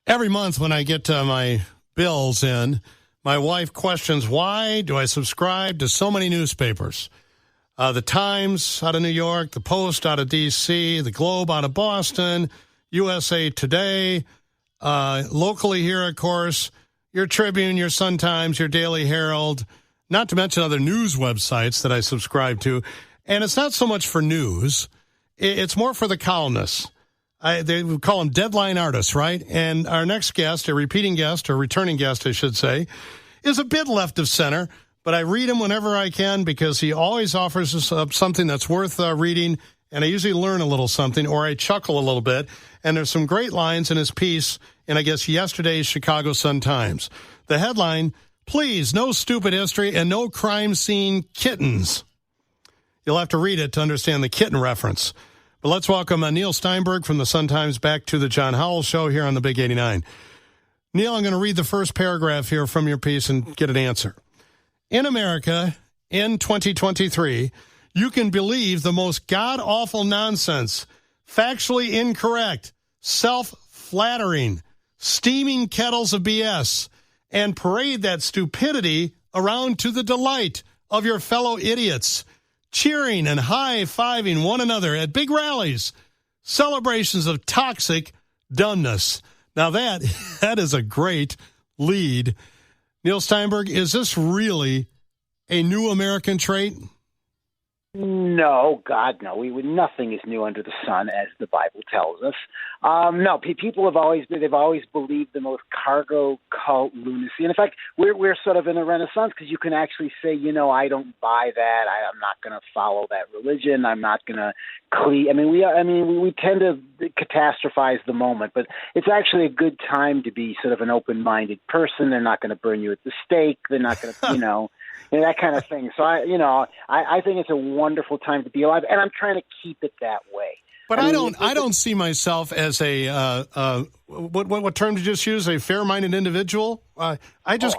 Every month when I get my bills in, my wife questions, why do I subscribe to so many newspapers? The Times out of New York, the Post out of D.C., the Globe out of Boston, USA Today, locally here, of course, your Tribune, your Sun-Times, your Daily Herald, not to mention other news websites that I subscribe to. And it's not so much for news. It's more for the columnists. They would call them deadline artists, right? And our next guest, a repeating guest, or returning guest, I should say, is a bit left of center, but I read him whenever I can because he always offers us something that's worth reading, and I usually learn a little something, or I chuckle a little bit. And there's some great lines in his piece in, I guess, yesterday's Chicago Sun-Times. The headline, please, no stupid history and no crime scene kittens. You'll have to read it to understand the kitten reference. But let's welcome Neil Steinberg from the Sun-Times back to the John Howell Show here on the Big 89. Neil, I'm going to read the first paragraph here from your piece and get an answer. In America, in 2023, you can believe the most god-awful nonsense, factually incorrect, self-flattering, steaming kettles of BS, and parade that stupidity around to the delight of your fellow idiots, cheering and high-fiving one another at big rallies, celebrations of toxic dumbness. Now that is a great lead. Neil Steinberg, is this really a new American trait? No, God, no. Nothing is new under the sun, as the Bible tells us. No, people have they've always believed the most cargo cult lunacy. And in fact, we're sort of in a renaissance because you can actually say, I don't buy that. I'm not going to follow that religion. I'm not going to we tend to catastrophize the moment, but it's actually a good time to be sort of an open-minded person. They're not going to burn you at the stake. They're not going to, that kind of thing. So I think it's a wonderful time to be alive, and I'm trying to keep it that way. But I don't see myself as a what term did you just use? A fair-minded individual. I just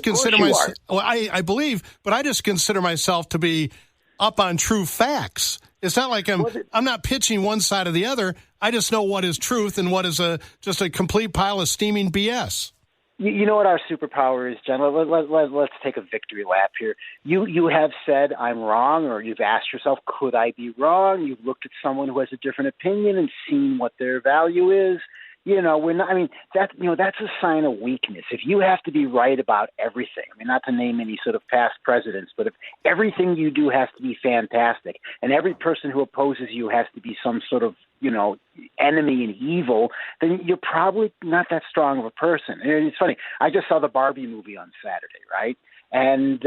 consider myself. Well, I believe, but I just consider myself to be up on true facts. It's not like I'm not pitching one side or the other. I just know what is truth and what is just a complete pile of steaming BS. You know what our superpower is, Jen? Let's take a victory lap here. You have said I'm wrong, or you've asked yourself, could I be wrong? You've looked at someone who has a different opinion and seen what their value is. We're not. That's a sign of weakness. If you have to be right about everything, not to name any sort of past presidents, but if everything you do has to be fantastic, and every person who opposes you has to be some sort of enemy and evil, then you're probably not that strong of a person. And it's funny. I just saw the Barbie movie on Saturday, right? And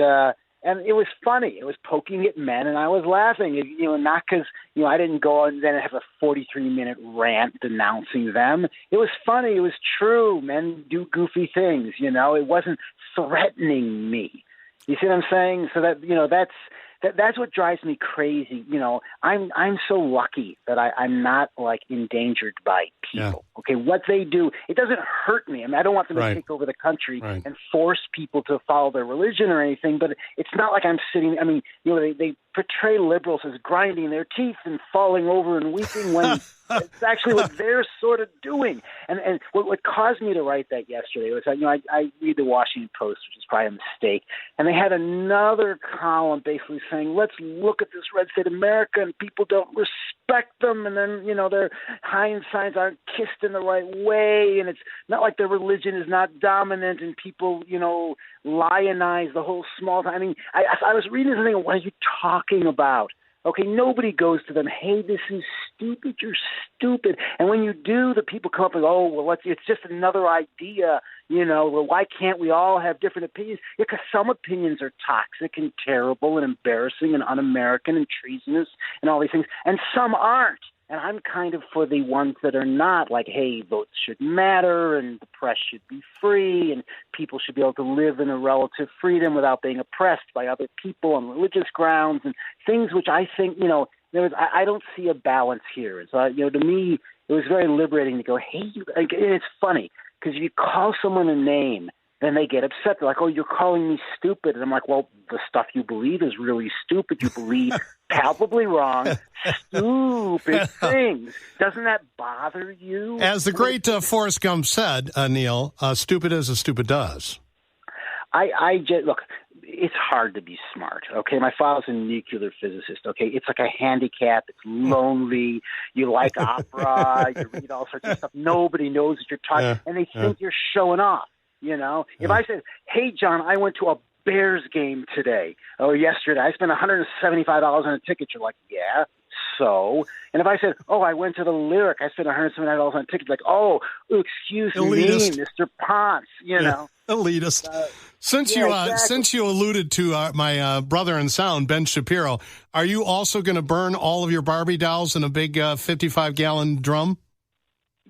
it was funny. It was poking at men, and I was laughing. Not because I didn't go and then have a 43-minute rant denouncing them. It was funny. It was true. Men do goofy things. It wasn't threatening me. You see what I'm saying? So that's what drives me crazy. I'm so lucky that I'm not endangered by people. Yeah. Okay, what they do, it doesn't hurt me. I don't want them to take over the country and force people to follow their religion or anything. But it's not like I'm sitting. They portray liberals as grinding their teeth and falling over and weeping when it's actually what they're sort of doing. And what caused me to write that yesterday was I read the Washington Post, which is probably a mistake, and they had another column basically saying, let's look at this red state America, and people don't respect them, and then their Heinz signs aren't kissed in the right way, and it's not like their religion is not dominant, and people lionize the whole small town. I was reading something. What are you talking about? Okay, nobody goes to them, hey, this is stupid, you're stupid. And when you do, the people come up and it's just another idea, why can't we all have different opinions? Because some opinions are toxic and terrible and embarrassing and un-American and treasonous and all these things, and some aren't. And I'm kind of for the ones that are not, like, hey, votes should matter and the press should be free and people should be able to live in a relative freedom without being oppressed by other people on religious grounds and things which I think, I don't see a balance here. And so, to me, it was very liberating to go, hey, and it's funny because if you call someone a name then they get upset. They're like, "Oh, you're calling me stupid." And I'm like, "Well, the stuff you believe is really stupid. You believe palpably wrong, stupid things. Doesn't that bother you?" As the great Forrest Gump said, Neil, stupid is as stupid does. I just, look, it's hard to be smart, okay? My father's a nuclear physicist, okay? It's like a handicap. It's lonely. You like opera. You read all sorts of stuff. Nobody knows what you're talking, and they think you're showing off, you know? If I said, "Hey, John, I went to a Bears game today, or yesterday. I spent $175 on a ticket." You're like, "Yeah, so?" And if I said, "Oh, I went to the Lyric. I spent $179 on a ticket," like, "Oh, excuse Elitist. me, Mr. Ponce," you know? Elitist. Since you alluded to my brother in sound, Ben Shapiro, are you also going to burn all of your Barbie dolls in a big 55-gallon drum?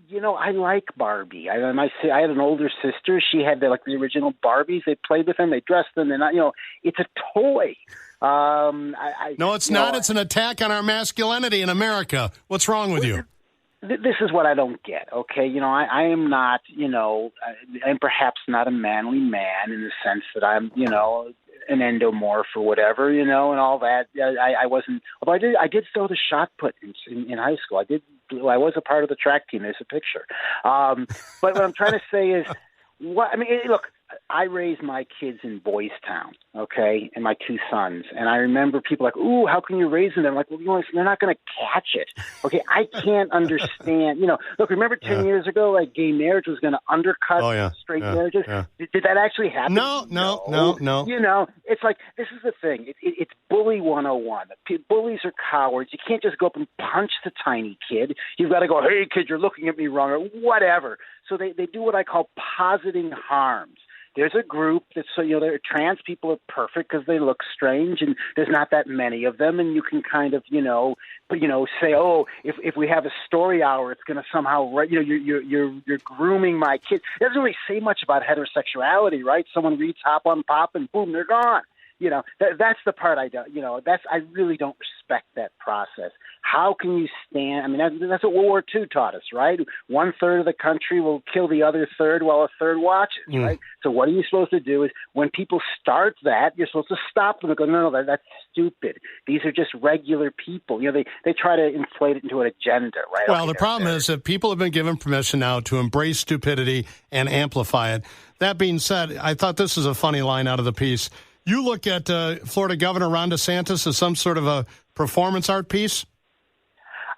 You know, I like Barbie. I had an older sister. She had the original Barbies. They played with them. They dressed them. And it's a toy. No, it's not. It's an attack on our masculinity in America. What's wrong with you? This is what I don't get, okay? I am not, I'm perhaps not a manly man in the sense that I'm, an endomorph or whatever, and all that. I wasn't, although I did throw the shot put in high school. I was a part of the track team. There's a picture. But what I'm trying to say is, look, I raised my kids in Boys Town, okay, and my two sons. And I remember people like, "Ooh, how can you raise them?" I'm like, "Well, they're not going to catch it." Okay, I can't understand. Look, remember 10 years ago, gay marriage was going to undercut straight marriages? Yeah. Did that actually happen? No. It's like, this is the thing. It's bully 101. Bullies are cowards. You can't just go up and punch the tiny kid. You've got to go, "Hey, kid, you're looking at me wrong," or whatever. So they do what I call positing harms. There's a group that, trans people are perfect because they look strange, and there's not that many of them, and you can kind of, say, "Oh, if we have a story hour, it's going to somehow, you're grooming my kids." It doesn't really say much about heterosexuality, right? Someone reads Hop on Pop, and boom, they're gone. That's the part I don't, I really don't respect that process. How can you stand? That's what World War II taught us, right? 1/3 of the country will kill the other third while a third watches, right? So what are you supposed to do is when people start that, you're supposed to stop them and go, no, that's stupid. These are just regular people. They try to inflate it into an agenda, right? Well, the problem is that people have been given permission now to embrace stupidity and amplify it. That being said, I thought this was a funny line out of the piece. You look at Florida Governor Ron DeSantis as some sort of a performance art piece?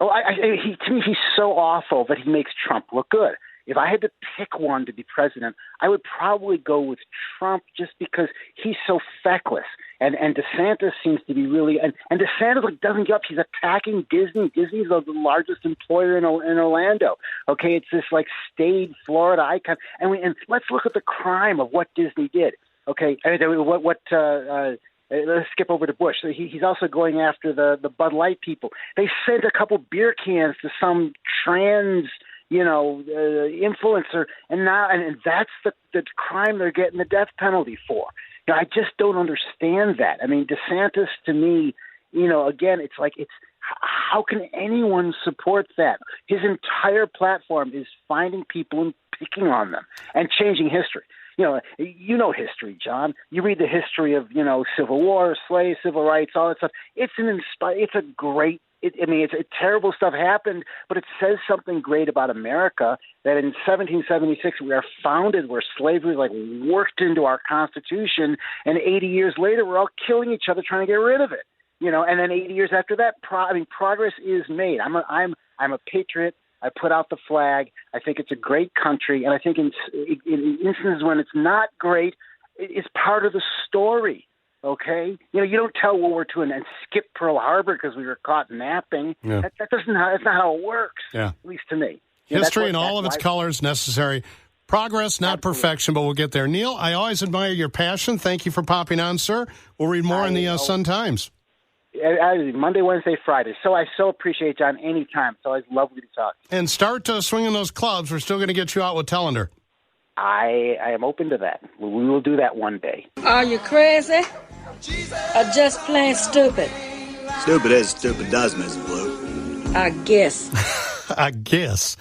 Oh, to me, he's so awful that he makes Trump look good. If I had to pick one to be president, I would probably go with Trump just because he's so feckless. And DeSantis seems to be really – and DeSantis doesn't give up. He's attacking Disney. Disney's the largest employer in Orlando. Okay, it's this staid Florida icon. And let's look at the crime of what Disney did. Okay, let's skip over to Bush. So he's also going after the Bud Light people. They sent a couple beer cans to some trans, influencer, and that's the crime they're getting the death penalty for. I just don't understand that. DeSantis, to me, again, it's how can anyone support that? His entire platform is finding people and picking on them and changing history. History, John. You read the history of, Civil War, slaves, civil rights, all that stuff. It's terrible stuff happened, but it says something great about America that in 1776 we are founded where slavery worked into our Constitution, and 80 years later we're all killing each other trying to get rid of it. And then 80 years after that, progress is made. I'm a patriot. I put out the flag. I think it's a great country. And I think in instances when it's not great, it's part of the story, okay? You don't tell World War II and skip Pearl Harbor because we were caught napping. Yeah. That's not how it works, at least to me. History in all of its colors necessary. Progress, not perfection, but we'll get there. Neil, I always admire your passion. Thank you for popping on, sir. We'll read more in the Sun-Times. Monday, Wednesday, Friday. So I so appreciate John anytime. It's always lovely to talk. And start swinging those clubs. We're still going to get you out with Tellender. I am open to that. We will do that one day. Are you crazy? Or just plain stupid? Stupid as stupid does, Mrs. Blue. I guess. I guess.